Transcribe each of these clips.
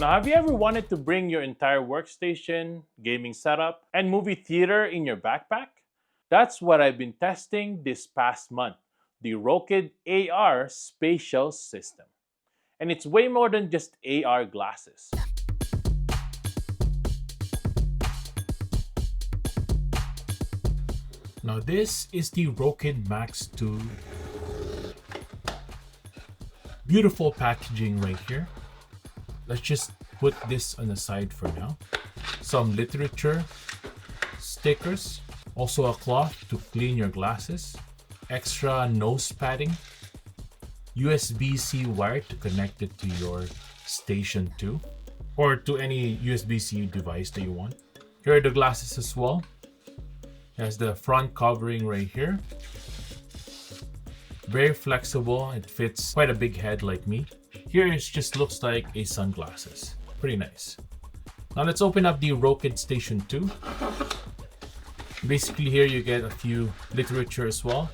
Now, have you ever wanted to bring your entire workstation, gaming setup, and movie theater in your backpack? That's what I've been testing this past month, the Rokid AR Spatial system. And it's way more than just AR glasses. Now this is the Rokid Max 2. Beautiful packaging right here. Let's just put this on the side for now. Some literature, stickers, also a cloth to clean your glasses, extra nose padding, USB-C wire to connect it to your Station 2 or to any USB-C device that you want. Here are the glasses as well. There's the front covering right here. Very flexible, it fits quite a big head like me. Here it just looks like a sunglasses. Pretty nice. Now let's open up the Rokid Station 2. Basically here you get a few literature as well.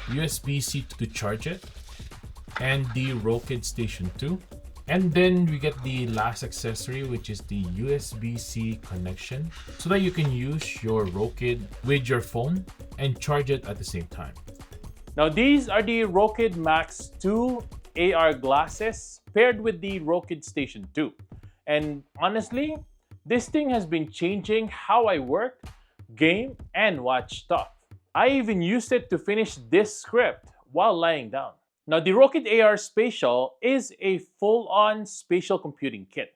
USB-C to charge it. And the Rokid Station 2. And then we get the last accessory, which is the USB-C connection, so that you can use your Rokid with your phone and charge it at the same time. Now, these are the Rokid Max 2 AR glasses paired with the Rokid Station 2. And honestly, this thing has been changing how I work, game, and watch stuff. I even used it to finish this script while lying down. Now, the Rokid AR Spatial is a full-on spatial computing kit.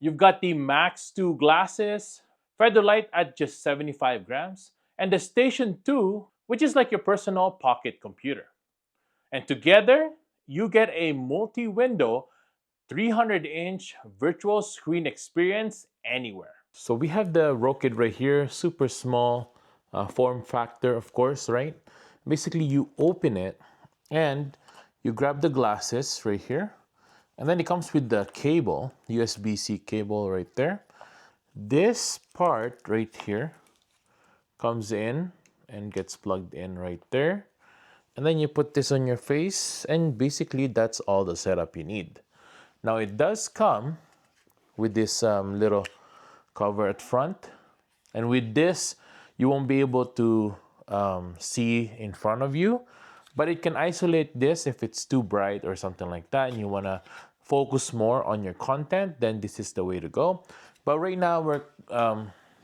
You've got the Max 2 glasses, Featherlight at just 75 grams, and the Station 2, which is like your personal pocket computer. And together, you get a multi-window 300-inch virtual screen experience anywhere. So we have the Rokid right here, super small form factor, of course, right? Basically, you open it and you grab the glasses right here, and then it comes with the cable, USB-C cable right there. This part right here comes in and gets plugged in right there. And then you put this on your face, and basically that's all the setup you need. Now it does come with this little cover at front, and with this you won't be able to see in front of you, but it can isolate this if it's too bright or something like that and you want to focus more on your content, then this is the way to go. But right now we're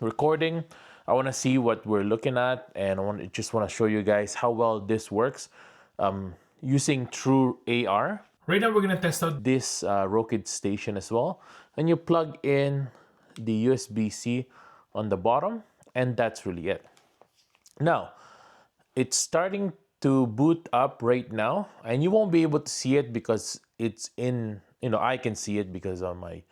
recording. I want to see what we're looking at, and I just want to show you guys how well this works using true AR. Right now we're gonna test out This Rokid station as well, and you plug in the USB-C on the bottom, and that's really it. Now it's starting to boot up right now, and you won't be able to see it because it's in, I can see it because of my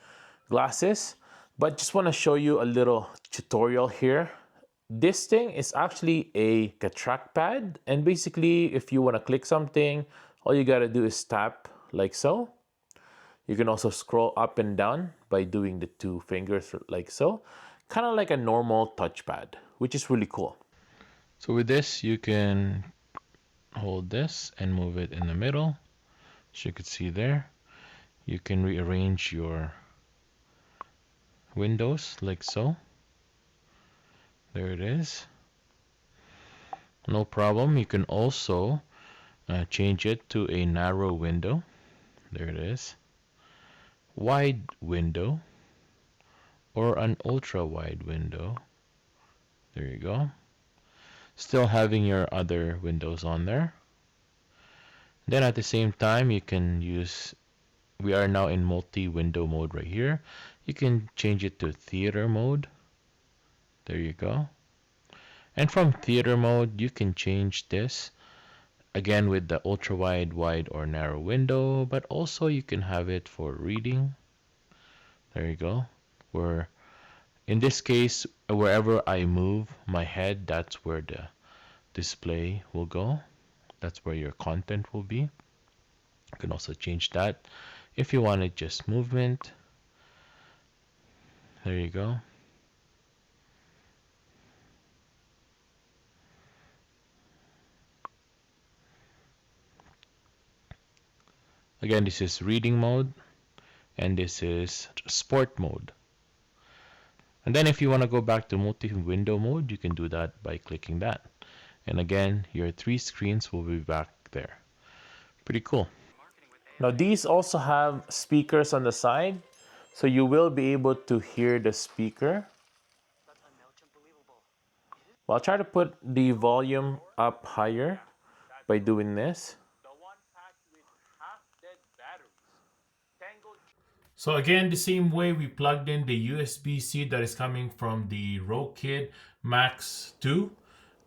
glasses, but just want to show you a little tutorial here. This thing is actually a trackpad, and basically if you want to click something, all you got to do is tap like so. You can also scroll up and down by doing the two fingers like so, kind of like a normal touchpad, which is really cool. So with this, you can hold this and move it in the middle. As you can see there, you can rearrange your windows like so. There it is. No problem. You can also change it to a narrow window. There it is. Wide window or an ultra wide window. There you go. Still having your other windows on there. Then at the same time, you can use, we are now in multi-window mode right here. You can change it to theater mode. There you go. And from theater mode, you can change this again with the ultra wide, wide, or narrow window, but also you can have it for reading. There you go. Where in this case, wherever I move my head, that's where the display will go. That's where your content will be. You can also change that if you wanted just movement. There you go. Again, this is reading mode, and this is sport mode. And then if you want to go back to multi-window mode, you can do that by clicking that. And again, your three screens will be back there. Pretty cool. Now these also have speakers on the side, so you will be able to hear the speaker. Well, I'll try to put the volume up higher by doing this. So again, the same way we plugged in the USB-C that is coming from the Rokid Max 2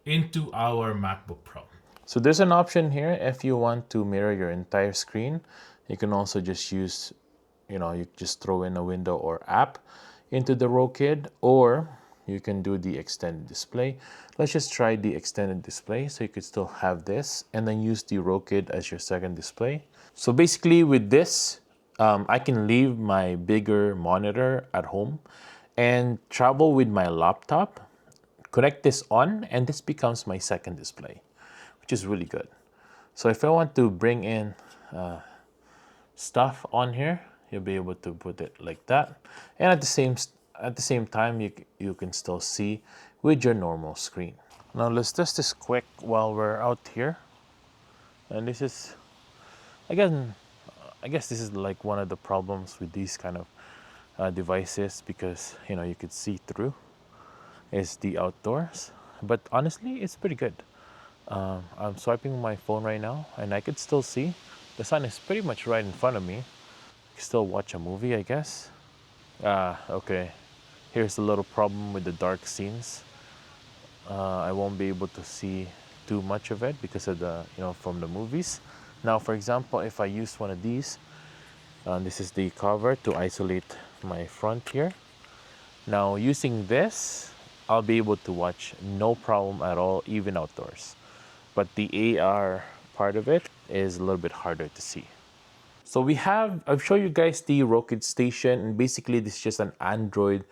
into our MacBook Pro. So there's an option here if you want to mirror your entire screen. You can also just use, you just throw in a window or app into the Rokid, or you can do the extended display. Let's just try the extended display so you could still have this and then use the Rokid as your second display. So basically with this, I can leave my bigger monitor at home and travel with my laptop, connect this on, and this becomes my second display, which is really good. So if I want to bring in stuff on here, you'll be able to put it like that, and at the same time you can still see with your normal screen. Now let's test this quick while we're out here. And this is, again, I guess this is like one of the problems with these kind of devices, because you could see through, is the outdoors. But honestly, it's pretty good. I'm swiping my phone right now, and I could still see the sun is pretty much right in front of me. I can still watch a movie, I guess. Okay. Here's a little problem with the dark scenes. I won't be able to see too much of it because of the, from the movies. Now, for example, if I use one of these, this is the cover to isolate my front here. Now, using this, I'll be able to watch no problem at all, even outdoors. But the AR part of it is a little bit harder to see. So I've shown you guys the Rokid Station, and basically this is just an Android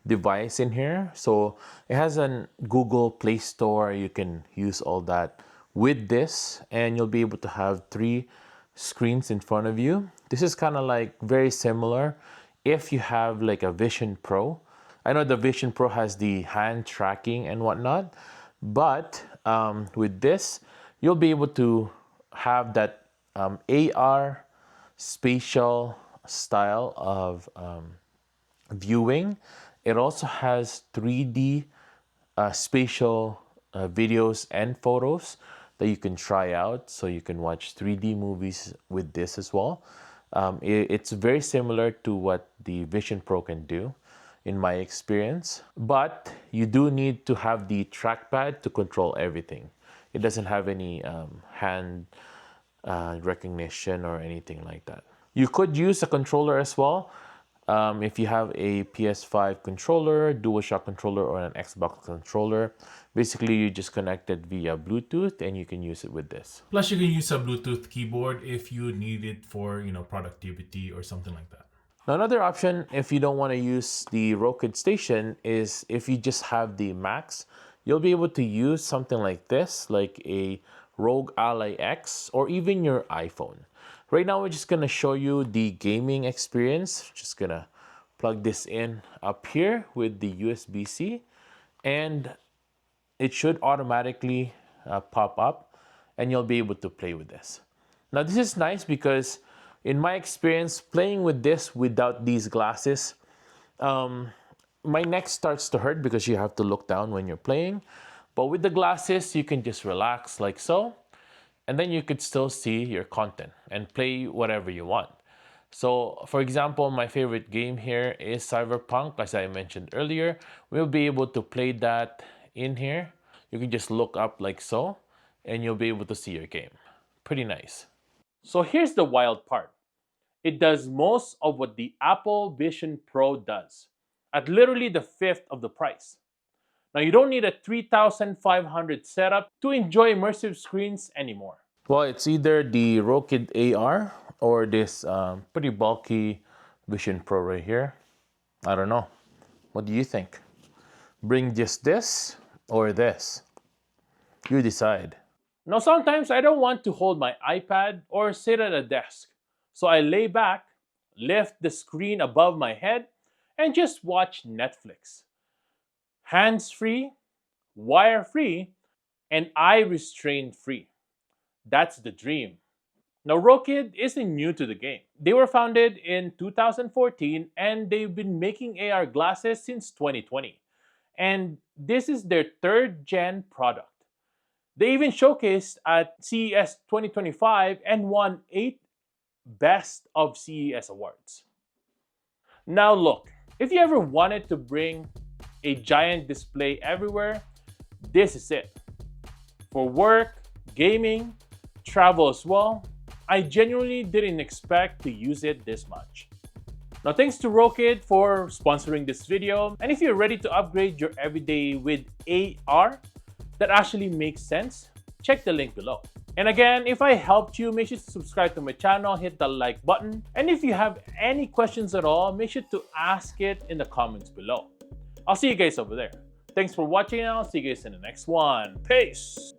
device in here. So it has a Google Play Store. You can use all that with this, and you'll be able to have three screens in front of you. This is kind of like very similar if you have like a Vision Pro. I know the Vision Pro has the hand tracking and whatnot, but with this, you'll be able to have that AR spatial style of viewing. It also has 3D spatial videos and photos that you can try out, so you can watch 3D movies with this as well. It's very similar to what the Vision Pro can do, in my experience, but you do need to have the trackpad to control everything. It doesn't have any hand recognition or anything like that. You could use a controller as well. If you have a PS5 controller, DualShock controller, or an Xbox controller, basically you just connect it via Bluetooth and you can use it with this. Plus, you can use a Bluetooth keyboard if you need it for, productivity or something like that. Now, another option, if you don't want to use the Rokid Station, is if you just have the Max, you'll be able to use something like this, like a Rogue Ally X, or even your iPhone. Right now, we're just gonna show you the gaming experience. Just gonna plug this in up here with the USB-C, and it should automatically pop up, and you'll be able to play with this. Now, this is nice because in my experience, playing with this without these glasses, my neck starts to hurt because you have to look down when you're playing. But with the glasses, you can just relax like so, and then you could still see your content and play whatever you want. So, for example, my favorite game here is Cyberpunk, as I mentioned earlier. We'll be able to play that in here. You can just look up like so, and you'll be able to see your game. Pretty nice. So here's the wild part. It does most of what the Apple Vision Pro does at literally the fifth of the price. Now, you don't need a 3,500 setup to enjoy immersive screens anymore. Well, it's either the Rokid AR or this pretty bulky Vision Pro right here. I don't know. What do you think? Bring just this or this? You decide. Now, sometimes I don't want to hold my iPad or sit at a desk. So I lay back, lift the screen above my head, and just watch Netflix. Hands free, wire free, and eye restraint free. That's the dream. Now, Rokid isn't new to the game. They were founded in 2014 and they've been making AR glasses since 2020. And this is their third gen product. They even showcased at CES 2025 and won 8 Best of CES awards. Now, look, if you ever wanted to bring a giant display everywhere, this is it. For work, gaming, travel as well, I genuinely didn't expect to use it this much. Now, thanks to Rokid for sponsoring this video. And if you're ready to upgrade your everyday with AR that actually makes sense, check the link below. And again, if I helped you, make sure to subscribe to my channel, hit the like button. And if you have any questions at all, make sure to ask it in the comments below. I'll see you guys over there. Thanks for watching and I'll see you guys in the next one. Peace!